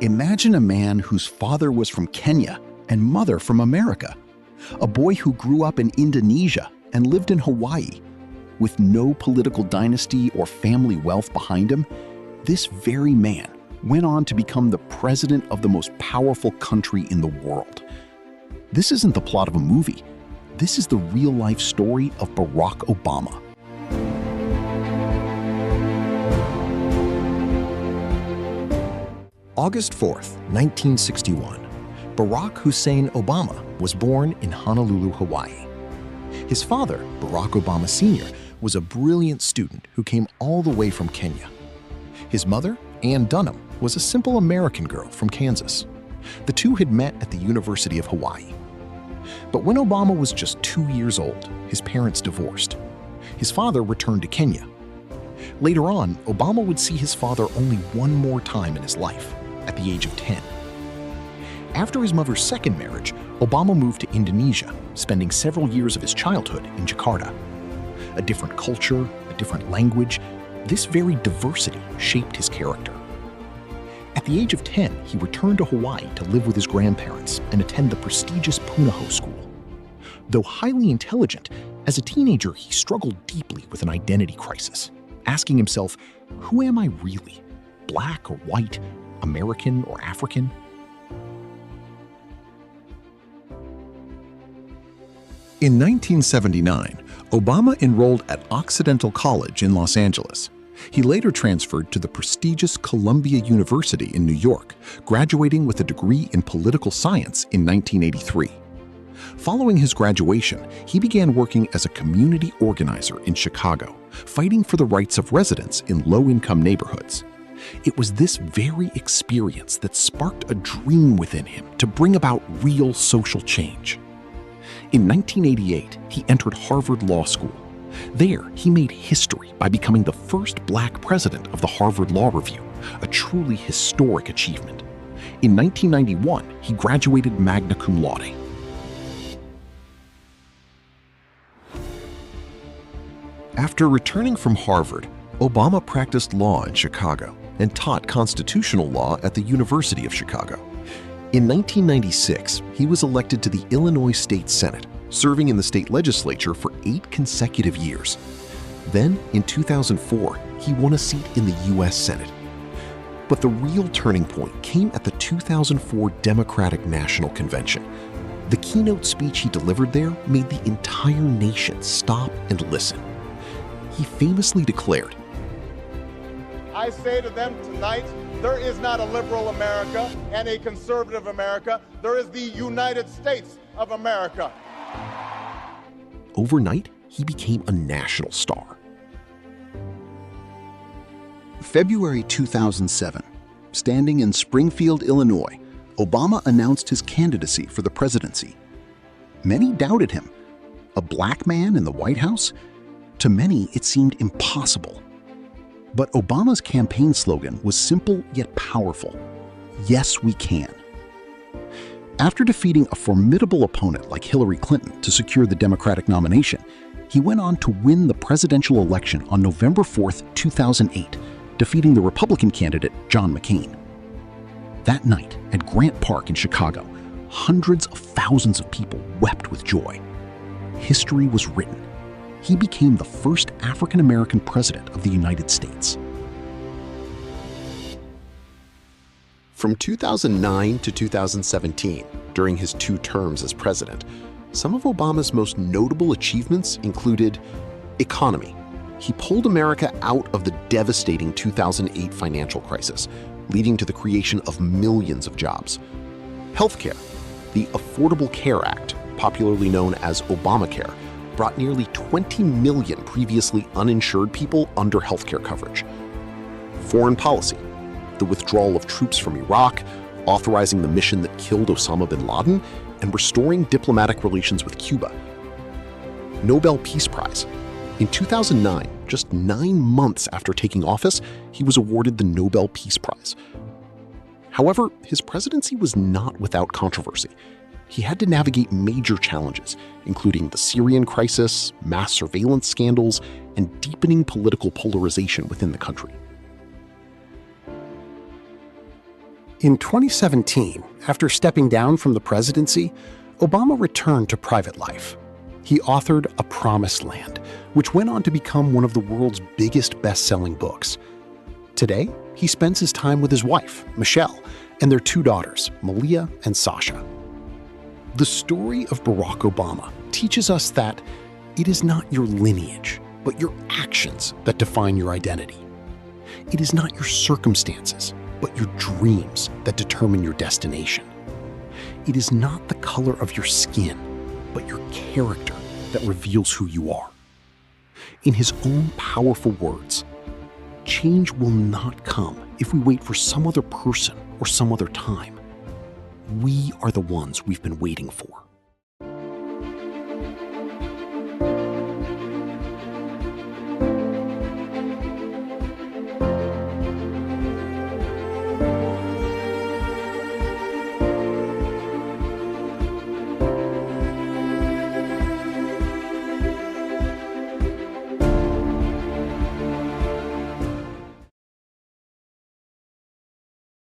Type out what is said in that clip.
Imagine a man whose father was from Kenya and mother from America. A boy who grew up in Indonesia and lived in Hawaii. With no political dynasty or family wealth behind him, this very man went on to become the president of the most powerful country in the world. This isn't the plot of a movie. This is the real-life story of Barack Obama. August 4th, 1961. Barack Hussein Obama was born in Honolulu, Hawaii. His father, Barack Obama Sr., was a brilliant student who came all the way from Kenya. His mother, Ann Dunham, was a simple American girl from Kansas. The two had met at the University of Hawaii. But when Obama was just 2 years old, his parents divorced. His father returned to Kenya. Later on, Obama would see his father only one more time in his life, at the age of 10. After his mother's second marriage, Obama moved to Indonesia, spending several years of his childhood in Jakarta. A different culture, a different language, this very diversity shaped his character. At the age of 10, he returned to Hawaii to live with his grandparents and attend the prestigious Punahou School. Though highly intelligent, as a teenager he struggled deeply with an identity crisis, asking himself, who am I really? Black or white? American or African? In 1979, Obama enrolled at Occidental College in Los Angeles. He later transferred to the prestigious Columbia University in New York, graduating with a degree in political science in 1983. Following his graduation, he began working as a community organizer in Chicago, fighting for the rights of residents in low-income neighborhoods. It was this very experience that sparked a dream within him to bring about real social change. In 1988, he entered Harvard Law School. There, he made history by becoming the first Black president of the Harvard Law Review, a truly historic achievement. In 1991, he graduated magna cum laude. After returning from Harvard, Obama practiced law in Chicago and taught constitutional law at the University of Chicago. In 1996, he was elected to the Illinois State Senate, serving in the state legislature for 8 consecutive years. Then, in 2004, he won a seat in the U.S. Senate. But the real turning point came at the 2004 Democratic National Convention. The keynote speech he delivered there made the entire nation stop and listen. He famously declared, I say to them tonight, there is not a liberal America and a conservative America. There is the United States of America. Overnight, he became a national star. February 2007, standing in Springfield, Illinois, Obama announced his candidacy for the presidency. Many doubted him. A black man in the White House? To many, it seemed impossible. But Obama's campaign slogan was simple yet powerful. Yes, we can. After defeating a formidable opponent like Hillary Clinton to secure the Democratic nomination, he went on to win the presidential election on November 4, 2008, defeating the Republican candidate John McCain. That night at Grant Park in Chicago, hundreds of thousands of people wept with joy. History was written. He became the first African-American president of the United States. From 2009 to 2017, during his 2 terms as president, some of Obama's most notable achievements included economy. He pulled America out of the devastating 2008 financial crisis, leading to the creation of millions of jobs. Healthcare. The Affordable Care Act, popularly known as Obamacare, brought nearly 20 million previously uninsured people under healthcare coverage. Foreign policy. The withdrawal of troops from Iraq, authorizing the mission that killed Osama bin Laden, and restoring diplomatic relations with Cuba. Nobel Peace Prize. In 2009, just 9 months after taking office, he was awarded the Nobel Peace Prize. However, his presidency was not without controversy. He had to navigate major challenges, including the Syrian crisis, mass surveillance scandals, and deepening political polarization within the country. In 2017, after stepping down from the presidency, Obama returned to private life. He authored A Promised Land, which went on to become one of the world's biggest best-selling books. Today, he spends his time with his wife, Michelle, and their 2 daughters, Malia and Sasha. The story of Barack Obama teaches us that it is not your lineage, but your actions that define your identity. It is not your circumstances, but your dreams that determine your destination. It is not the color of your skin, but your character that reveals who you are. In his own powerful words, change will not come if we wait for some other person or some other time. We are the ones we've been waiting for.